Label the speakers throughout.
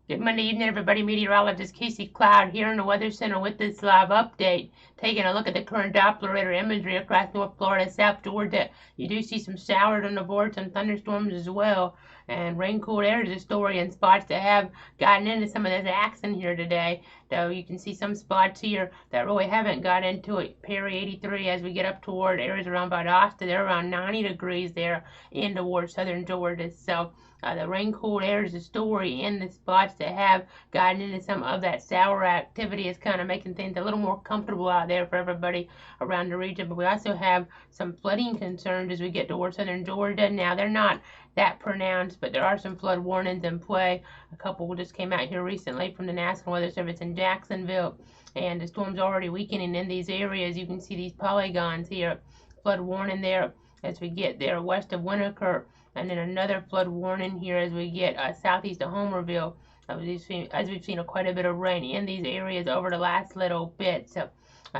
Speaker 1: Good Monday evening, everybody. Meteorologist Casey Cloud here in the Weather Center with this live update. Taking a look at the current Doppler radar imagery across North Florida, South Georgia. You do see some showers on the board, some thunderstorms as well. And rain-cooled air is a story in spots that have gotten into some of this action here today. Though you can see some spots here that really haven't got into it. Perry 83 as we get up toward areas around Valdosta. They're around 90 degrees there in towards southern Georgia. So the rain-cooled air is a story in the spots that have gotten into some of that sour activity. Is kind of making things a little more comfortable out there for everybody around the region. But we also have some flooding concerns as we get towards southern Georgia. Now, they're not that pronounced, but there are some flood warnings in play. A couple just came out here recently from the National Weather Service in Jacksonville, and the storm's already weakening in these areas. You can see these polygons here. Flood warning there as we get there west of Winterkirk. And then another flood warning here as we get southeast of Homerville. As we've seen quite a bit of rain in these areas over the last little bit. So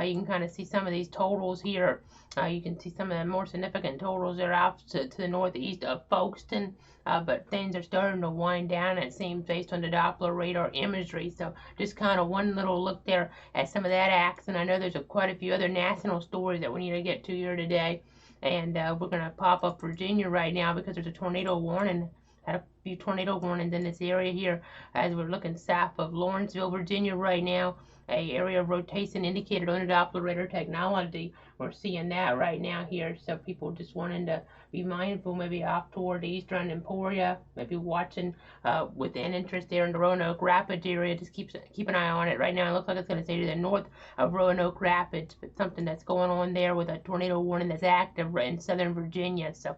Speaker 1: you can kind of see some of these totals here. You can see some of the more significant totals that are off to the northeast of Folkestone. But things are starting to wind down, it seems, based on the Doppler radar imagery. So just kind of one little look there at some of that action. I know there's quite a few other national stories that we need to get to here today. And we're going to pop up Virginia right now because there's a tornado warning. Had a few tornado warnings in this area here as we're looking south of Lawrenceville, Virginia right now. A area of rotation indicated on the Doppler radar technology. We're seeing that right now here. So people just wanting to be mindful, maybe off toward the eastern Emporia, maybe watching with an interest there in the Roanoke Rapids area. Just keep an eye on it right now. It looks like it's going to stay to the north of Roanoke Rapids, but something that's going on there with a tornado warning that's active in southern Virginia. So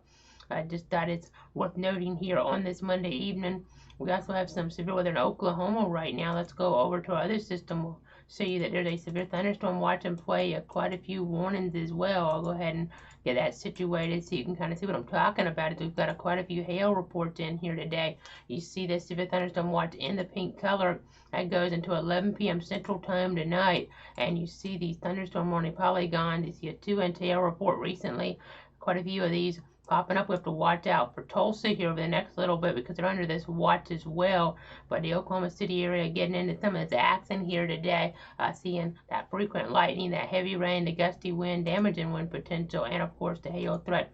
Speaker 1: I just thought it's worth noting here on this Monday evening. We also have some severe weather in Oklahoma right now. Let's go over to our other system. We'll show you that there's a severe thunderstorm watch and play. Quite a few warnings as well. I'll go ahead and get that situated so you can kind of see what I'm talking about. We've got quite a few hail reports in here today. You see this severe thunderstorm watch in the pink color. That goes into 11 p.m. Central Time tonight. And you see these thunderstorm warning polygons. You see a 2-inch hail report recently. Quite a few of these popping up. We have to watch out for Tulsa here over the next little bit because they're under this watch as well. But the Oklahoma City area getting into some of this action here today, seeing that frequent lightning, that heavy rain, the gusty wind, damaging wind potential, and of course the hail threat.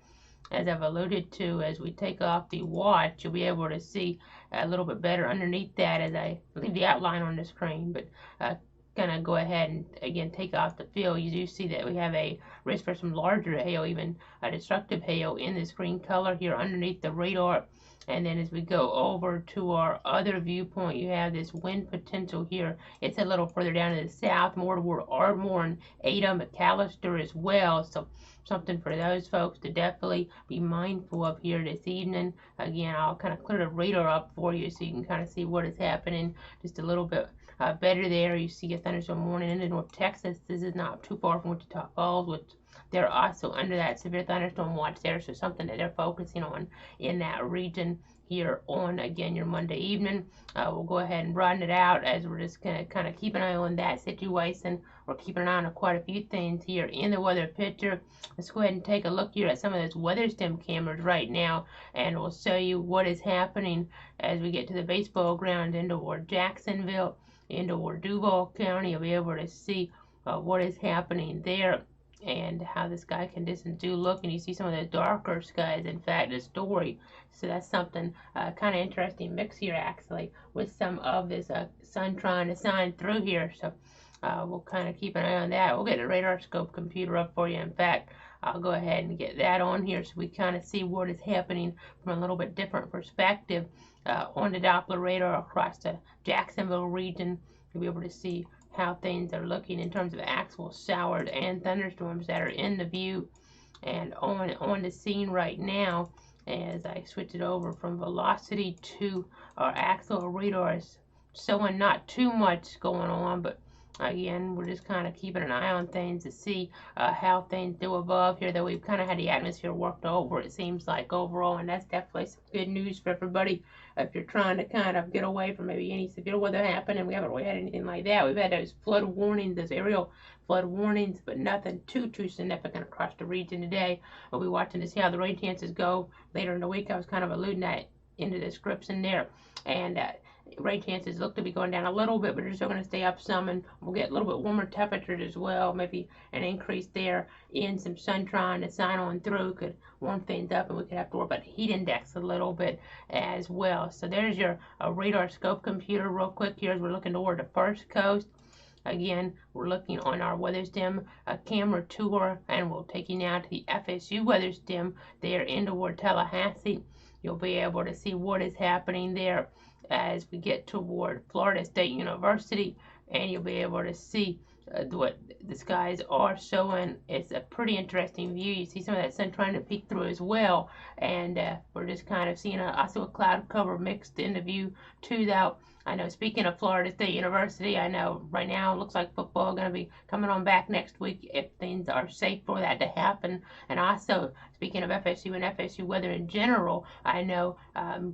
Speaker 1: As I've alluded to, as we take off the watch, you'll be able to see a little bit better underneath that as I leave the outline on the screen. But gonna go ahead and again take off the field. You do see that we have a risk for some larger hail, even a destructive hail in this green color here underneath the radar. And then as we go over to our other viewpoint, you have this wind potential here. It's a little further down to the south, more toward Ardmore and Ada, McAllister as well. So something for those folks to definitely be mindful of here this evening. Again, I'll kind of clear the radar up for you so you can kind of see what is happening just a little bit better there. You see a thunderstorm warning into North Texas. This is not too far from Wichita Falls, which they're also under that severe thunderstorm watch there. So something that they're focusing on in that region here on, again, your Monday evening. We'll go ahead and broaden it out as we're just going to kind of keep an eye on that situation. We're keeping an eye on quite a few things here in the weather picture. Let's go ahead and take a look here at some of those weather stem cameras right now, and we'll show you what is happening as we get to the baseball ground in toward Jacksonville, into Duval County. You'll be able to see what is happening there and how the sky conditions do look. And you see some of the darker skies, in fact, the story. So that's something kind of interesting mix here, actually, with some of this sun trying to shine through here. So we'll kind of keep an eye on that. We'll get the radar scope computer up for you. In fact, I'll go ahead and get that on here so we kind of see what is happening from a little bit different perspective on the Doppler radar across the Jacksonville region. You'll be able to see how things are looking in terms of actual showers and thunderstorms that are in the view and on the scene right now. As I switch it over from velocity to our actual radars, showing not too much going on, but again, we're just kind of keeping an eye on things to see how things do above here, though we've kind of had the atmosphere worked over, it seems like, overall, and that's definitely some good news for everybody if you're trying to kind of get away from maybe any severe weather happening. We haven't really had anything like that. We've had those flood warnings, those aerial flood warnings, but nothing too significant across the region today. We'll be watching to see how the rain chances go later in the week. I was kind of alluding that in the description there. And Rain chances look to be going down a little bit, but they're still going to stay up some, and we'll get a little bit warmer temperatures as well. Maybe an increase there in some sun trying to sign on through could warm things up, and we could have to worry about the heat index a little bit as well. So there's your radar scope computer real quick here as we're looking toward the first coast. Again, we're looking on our WeatherStim camera tour, and we'll take you now to the FSU WeatherStim there in toward Tallahassee. You'll be able to see what is happening there as we get toward Florida State University, and you'll be able to see what the skies are showing. It's a pretty interesting view. You see some of that sun trying to peek through as well, and we're just kind of seeing also a cloud cover mixed in the view too. Though I know, speaking of Florida State University, I know right now it looks like football going to be coming on back next week if things are safe for that to happen. And also, speaking of FSU and FSU weather in general, I know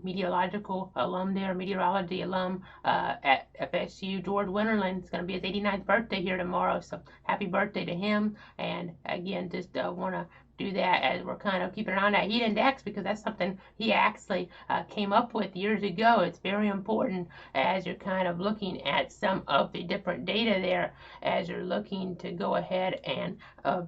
Speaker 1: meteorological alum there, meteorology alum at FSU, George Winterland, is going to be his 89th birthday here tomorrow. So happy birthday to him. And again, just want to do that as we're kind of keeping an eye on that heat index, because that's something he actually came up with years ago. It's very important as you're kind of looking at some of the different data there, as you're looking to go ahead and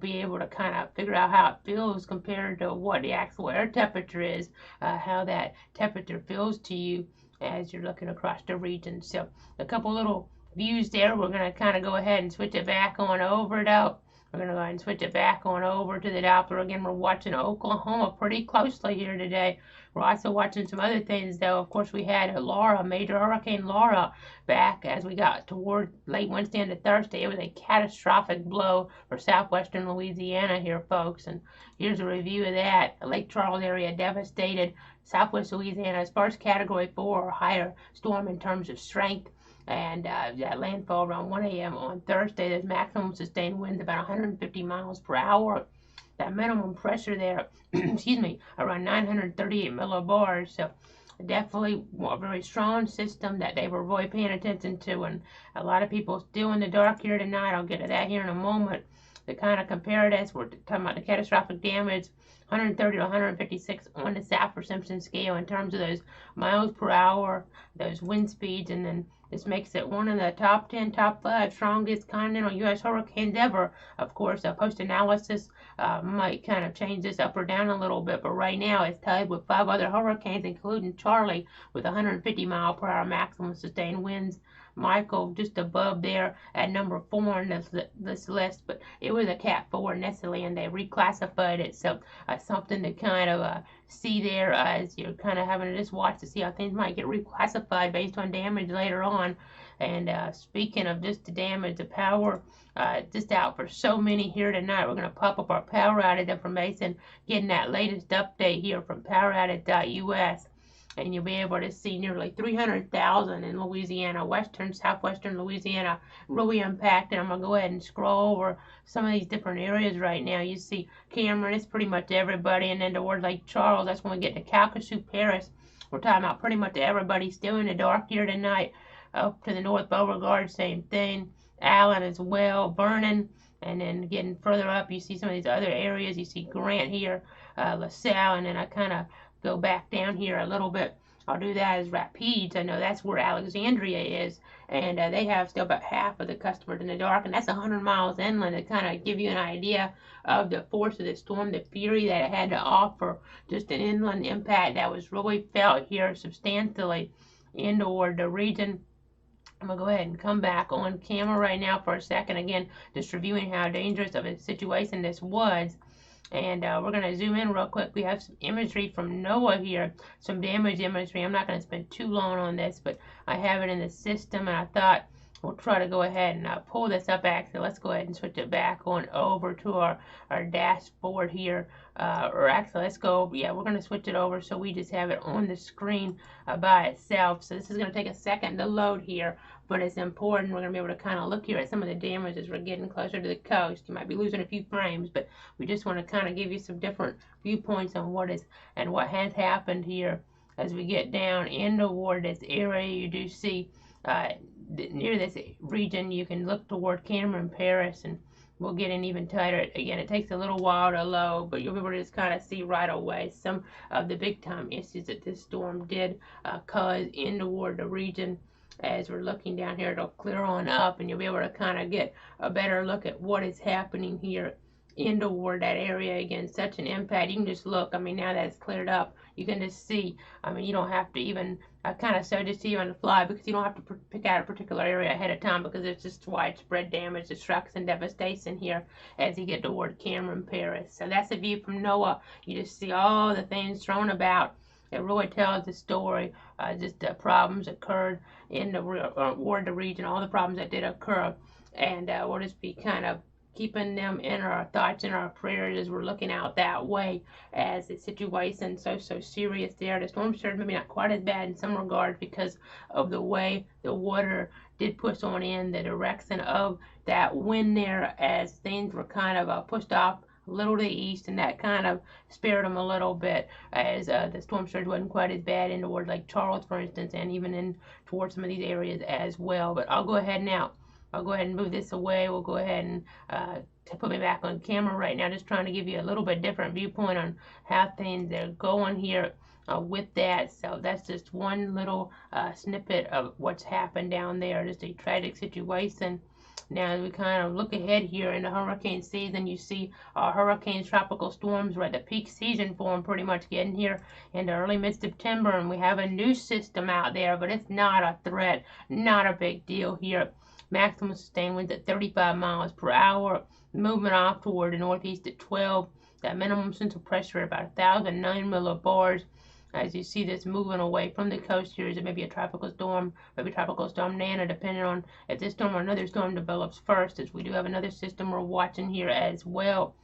Speaker 1: be able to kind of figure out how it feels compared to what the actual air temperature is, how that temperature feels to you as you're looking across the region. So a couple little views there. We're going to kind of go ahead and switch it back on over though. We're going to go ahead and switch it back on over to the Doppler. Again, we're watching Oklahoma pretty closely here today. We're also watching some other things, though. Of course, we had Laura, major Hurricane Laura, back as we got toward late Wednesday into Thursday. It was a catastrophic blow for southwestern Louisiana here, folks. And here's a review of that. The Lake Charles area devastated. Southwest Louisiana's first Category 4 or higher storm in terms of strength. And that landfall around 1 a.m. on Thursday. There's maximum sustained winds about 150 miles per hour. That minimum pressure there, excuse me, around 938 millibars. So definitely a very strong system that they were really paying attention to. And a lot of people still in the dark here tonight. I'll get to that here in a moment. To kind of compare this, we're talking about the catastrophic damage, 130 to 156 on the Saffir-Simpson scale in terms of those miles per hour, those wind speeds, and then this makes it one of the top 10, top 5 strongest continental U.S. hurricanes ever. Of course, post-analysis might kind of change this up or down a little bit, but right now it's tied with 5 other hurricanes, including Charley, with 150 mile per hour maximum sustained winds. Michael just above there at number 4 on this list, but it was a Cat 4 initially, and they reclassified it. So something to kind of see there as you're kind of having to just watch to see how things might get reclassified based on damage later on. And speaking of just the damage, the power just out for so many here tonight. We're going to pop up our power outage information, getting that latest update here from poweroutage.us. And you'll be able to see nearly 300,000 in Louisiana, southwestern Louisiana, really impacted. I'm going to go ahead and scroll over some of these different areas right now. You see Cameron, it's pretty much everybody, and then towards Lake Charles, that's when we get to Calcasieu Parish. We're talking about pretty much everybody still in the dark here tonight. Up to the North Beauregard, same thing. Allen as well, Vernon. And then getting further up, you see some of these other areas. You see Grant here, LaSalle, and then I kind of go back down here a little bit. I'll do that as Rapides. I know that's where Alexandria is, and they have still about half of the customers in the dark, and that's 100 miles inland to kind of give you an idea of the force of the storm, the fury that it had to offer, just an inland impact that was really felt here substantially in toward the region. I'm going to go ahead and come back on camera right now for a second, again, just reviewing how dangerous of a situation this was. And we're going to zoom in real quick. We have some imagery from NOAA here, some damage imagery. I'm not going to spend too long on this, but I have it in the system, and I thought we'll try to go ahead and pull this up. Actually, let's go ahead and switch it back on over to our dashboard here. Or actually, let's go, yeah, we're going to switch it over so we just have it on the screen by itself. So this is going to take a second to load here, but it's important. We're going to be able to kind of look here at some of the damage as we're getting closer to the coast. You might be losing a few frames, but we just want to kind of give you some different viewpoints on what has happened here as we get down in toward this area. You do see near this region, you can look toward Cameron Parish, and will get in even tighter. Again, it takes a little while to load, but you'll be able to just kind of see right away some of the big time issues that this storm did cause in toward the region. As we're looking down here, it'll clear on up, and you'll be able to kind of get a better look at what is happening here in toward that area. Again, such an impact. You can just look. I mean, now that it's cleared up, you can just see. I mean, you don't have to even kind of so to see you on the fly, because you don't have to pick out a particular area ahead of time, because it's just widespread damage, destruction, devastation here as you get toward Cameron Parish. So that's a view from NOAA. You just see all the things thrown about. It really tells the story, just the problems occurred in the region, all the problems that did occur, and we'll just be kind of keeping them in our thoughts and our prayers as we're looking out that way, as the situation so serious there. The storm surge maybe not quite as bad in some regards because of the way the water did push on in, the direction of that wind there, as things were kind of pushed off a little to the east, and that kind of spared them a little bit, as the storm surge wasn't quite as bad in toward Lake Charles, for instance, and even in towards some of these areas as well. But I'll go ahead now. I'll go ahead and move this away. We'll go ahead and to put me back on camera right now, just trying to give you a little bit different viewpoint on how things are going here with that. So that's just one little snippet of what's happened down there. Just a tragic situation. Now, as we kind of look ahead here in the hurricane season, you see hurricanes, tropical storms, we're at the peak season for them, pretty much getting here into early mid-September, and we have a new system out there, but it's not a threat, not a big deal here. Maximum sustained winds at 35 miles per hour, moving off toward the northeast at 12. That minimum central pressure at about 1,009 millibars. As you see this moving away from the coast here, is it maybe a tropical storm, maybe Tropical Storm Nana, depending on if this storm or another storm develops first, as we do have another system we're watching here as well.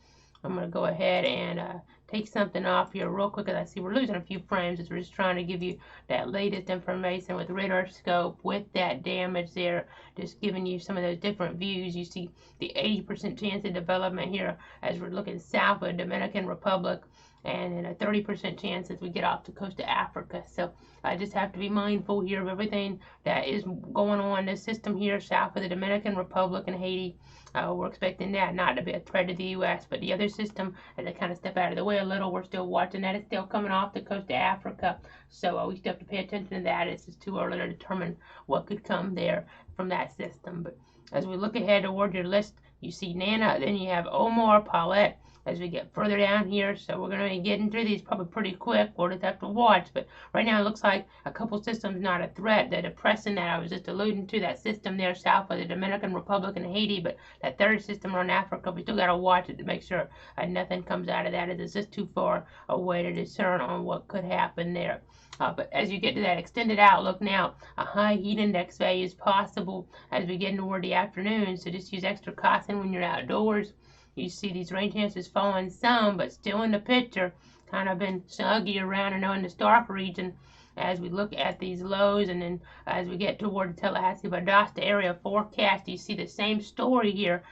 Speaker 1: I'm going to go ahead and take something off here real quick, as I see we're losing a few frames, as we're just trying to give you that latest information with radar scope, with that damage there, just giving you some of those different views. You see the 80% chance of development here as we're looking south of the Dominican Republic, and then a 30% chance as we get off the coast of Africa. So I just have to be mindful here of everything that is going on in this system here south of the Dominican Republic and Haiti. We're expecting that not to be a threat to the U.S., but the other system, as I kind of step out of the way a little, we're still watching that. It's still coming off the coast of Africa, so we still have to pay attention to that. It's just too early to determine what could come there from that system. But as we look ahead toward your list, you see Nana, then you have Omar, Paulette, as we get further down here. So we're going to be getting through these probably pretty quick. We'll just have to watch. But right now it looks like a couple systems not a threat. The depressing that I was just alluding to, that system there south of the Dominican Republic and Haiti, but that third system around Africa, we still got to watch it to make sure nothing comes out of that. It's just too far away to discern on what could happen there. But as you get to that extended outlook now, a high heat index value is possible as we get toward the afternoon. So just use extra caution when you're outdoors. You see these rain chances falling some, but still in the picture, kind of been soggy around and in the Stark region as we look at these lows. And then as we get toward the Tallahassee, Valdosta area forecast, you see the same story here,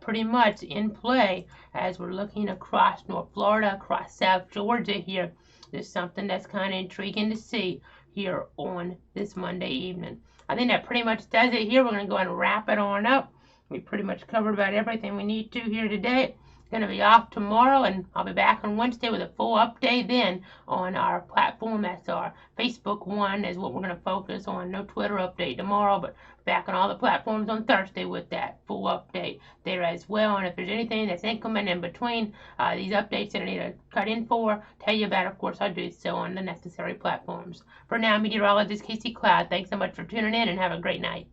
Speaker 1: pretty much in play as we're looking across North Florida, across South Georgia here. There's something that's kind of intriguing to see here on this Monday evening. I think that pretty much does it here. We're going to go ahead and wrap it on up. We pretty much covered about everything we need to here today. Going to be off tomorrow, and I'll be back on Wednesday with a full update then on our platform. That's our Facebook one, is what we're going to focus on. No Twitter update tomorrow, but back on all the platforms on Thursday with that full update there as well. And if there's anything that's incoming in between these updates that I need to cut in for, tell you about, of course, I'll do so on the necessary platforms. For now, meteorologist Casey Cloud, thanks so much for tuning in, and have a great night.